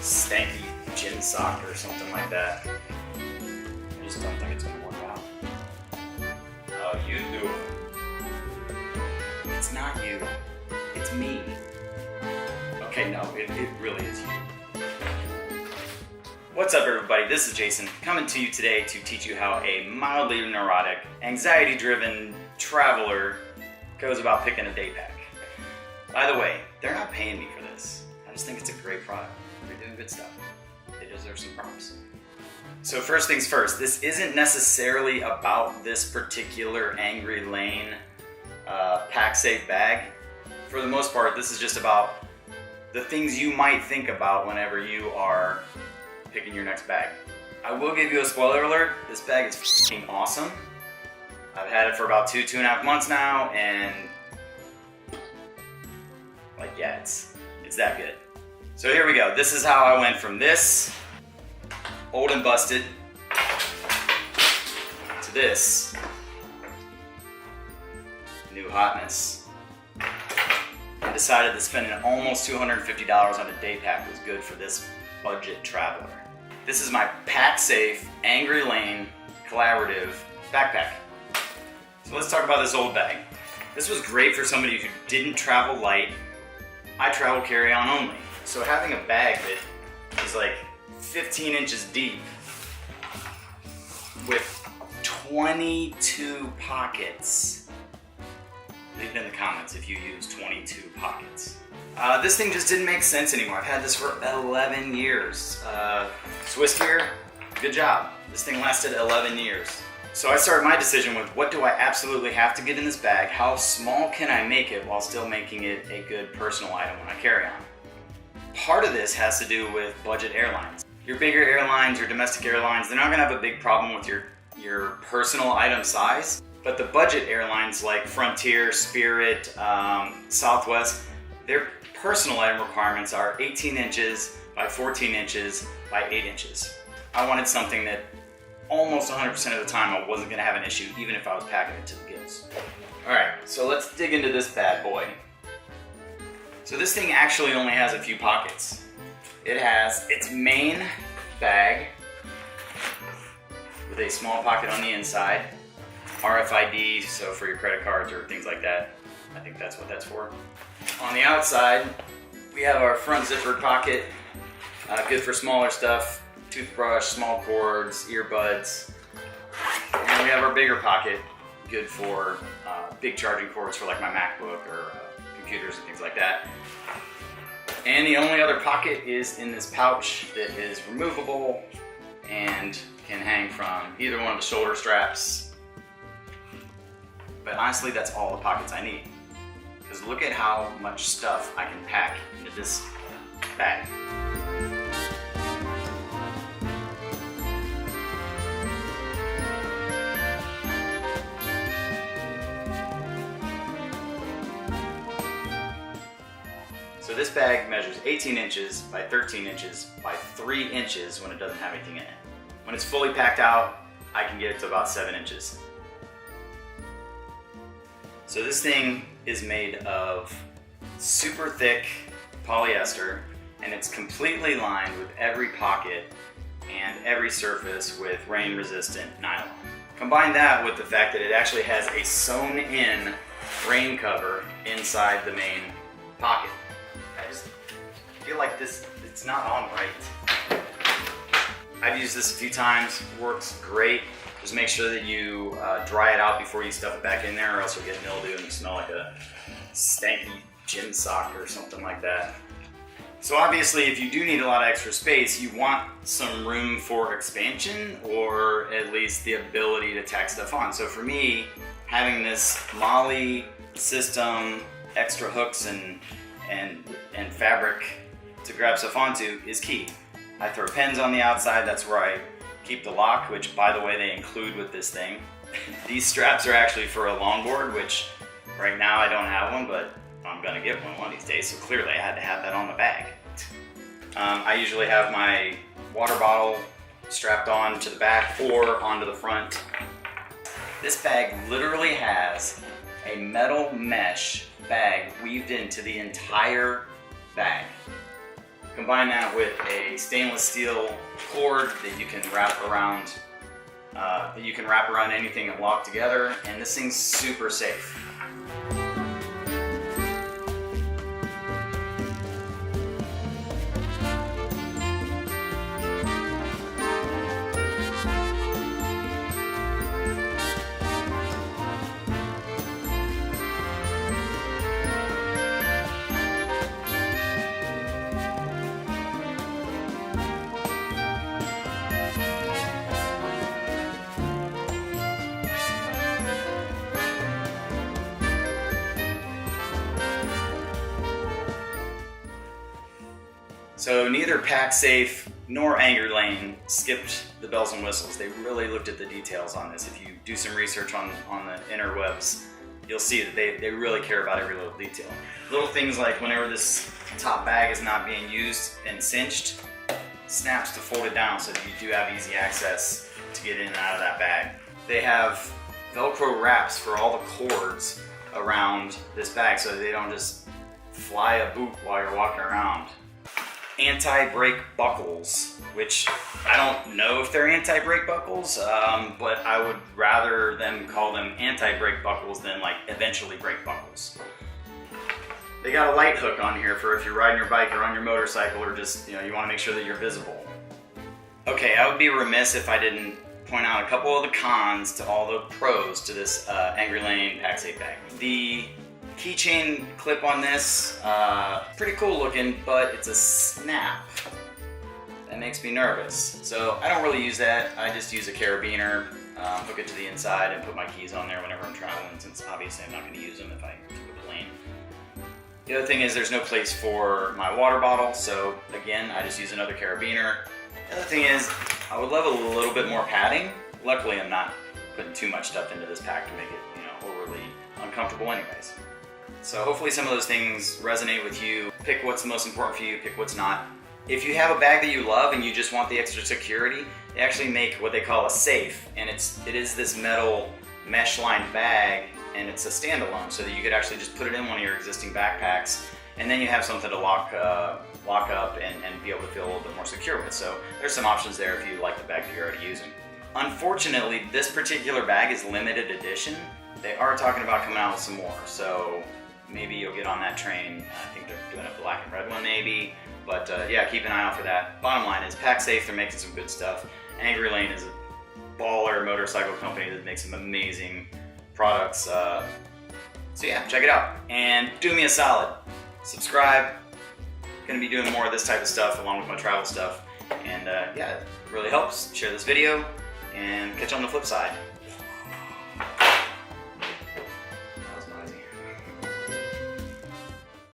stanky gym sock or something like that. I just don't think it's gonna work out. How you doing? It's not you. It's me. Okay, no, it really is you. What's up, everybody? This is Jason, coming to you today to teach you how a mildly neurotic, anxiety-driven traveler goes about picking a day pack. By the way, they're not paying me for this. I just think it's a great product. They're doing good stuff. They deserve some props. So first things first, this isn't necessarily about this particular Angry Lane PacSafe bag. For the most part, this is just about the things you might think about whenever you are picking your next bag. I will give you a spoiler alert, this bag is f***ing awesome. I've had it for about 2.5 months now, and like, yeah, it's that good. So here we go. This is how I went from this old and busted to this new hotness. I decided that spending almost $250 on a day pack was good for this budget traveler. This is my PacSafe Angry Lane Collaborative backpack. So let's talk about this old bag. This was great for somebody who didn't travel light. I travel carry-on only. So having a bag that is like 15 inches deep with 22 pockets. Leave it in the comments if you use 22 pockets. This thing just didn't make sense anymore. I've had this for 11 years. Swiss gear, good job. This thing lasted 11 years. So I started my decision with what do I absolutely have to get in this bag? How small can I make it while still making it a good personal item when I carry on? Part of this has to do with budget airlines. Your bigger airlines, your domestic airlines, they're not gonna have a big problem with your personal item size, but the budget airlines like Frontier, Spirit, Southwest, their personal item requirements are 18 inches by 14 inches by 8 inches. I wanted something that almost 100% of the time I wasn't gonna have an issue, even if I was packing it to the gills. All right, so let's dig into this bad boy. So this thing actually only has a few pockets. It has its main bag with a small pocket on the inside, RFID, so for your credit cards or things like that. I think that's what that's for. On the outside, we have our front zippered pocket, good for smaller stuff, toothbrush, small cords, earbuds. And we have our bigger pocket, good for big charging cords for like my MacBook or computers and things like that. And the only other pocket is in this pouch that is removable and can hang from either one of the shoulder straps. But honestly, that's all the pockets I need. Because look at how much stuff I can pack into this bag. So this bag measures 18 inches by 13 inches by 3 inches when it doesn't have anything in it. When it's fully packed out, I can get it to about 7 inches. So this thing is made of super thick polyester, and it's completely lined with every pocket and every surface with rain resistant nylon. Combine that with the fact that it actually has a sewn in rain cover inside the main pocket. I just feel like it's not on right. I've used this a few times, works great. Just make sure that you dry it out before you stuff it back in there, or else you'll get mildew and you smell like a stanky gym sock or something like that. So obviously, if you do need a lot of extra space, you want some room for expansion, or at least the ability to tack stuff on. So for me, having this MOLLE system, extra hooks and fabric to grab stuff onto is key. I throw pins on the outside, that's where I keep the lock, which by the way they include with this thing. These straps are actually for a longboard, which right now I don't have one, but I'm gonna get one of these days, so clearly I had to have that on the bag. I usually have my water bottle strapped on to the back or onto the front. This bag literally has a metal mesh bag weaved into the entire bag. Combine that with a stainless steel cord that you can wrap around anything and lock together, and this thing's super safe. So neither PacSafe nor Angry Lane skipped the bells and whistles. They really looked at the details on this. If you do some research on the interwebs, you'll see that they really care about every little detail. Little things like whenever this top bag is not being used and cinched, snaps to fold it down so that you do have easy access to get in and out of that bag. They have Velcro wraps for all the cords around this bag so that they don't just fly a boot while you're walking around. Anti-brake buckles, which I don't know if they're anti-brake buckles, but I would rather them call them anti-brake buckles than like eventually brake buckles. They got a light hook on here for if you're riding your bike or on your motorcycle, or just, you want to make sure that you're visible. Okay, I would be remiss if I didn't point out a couple of the cons to all the pros to this Angry Lane PacSafe bag. The keychain clip on this, pretty cool looking, but it's a snap. That makes me nervous. So I don't really use that. I just use a carabiner, hook it to the inside and put my keys on there whenever I'm traveling, since obviously I'm not going to use them if I took a plane. The other thing is there's no place for my water bottle, so again, I just use another carabiner. The other thing is I would love a little bit more padding. Luckily, I'm not putting too much stuff into this pack to make it, overly uncomfortable anyways. So hopefully some of those things resonate with you. Pick what's the most important for you, pick what's not. If you have a bag that you love and you just want the extra security, they actually make what they call a safe, and it is this metal mesh-lined bag, and it's a standalone, so that you could actually just put it in one of your existing backpacks, and then you have something to lock up and be able to feel a little bit more secure with. So there's some options there if you like the bag that you're already using. Unfortunately, this particular bag is limited edition. They are talking about coming out with some more, so maybe you'll get on that train. I think they're doing a black and red one maybe, but yeah, keep an eye out for that. Bottom line is PacSafe, they're making some good stuff. Angry Lane is a baller motorcycle company that makes some amazing products. So yeah, check it out. And do me a solid, subscribe. Gonna be doing more of this type of stuff along with my travel stuff. And yeah, it really helps. Share this video and catch you on the flip side.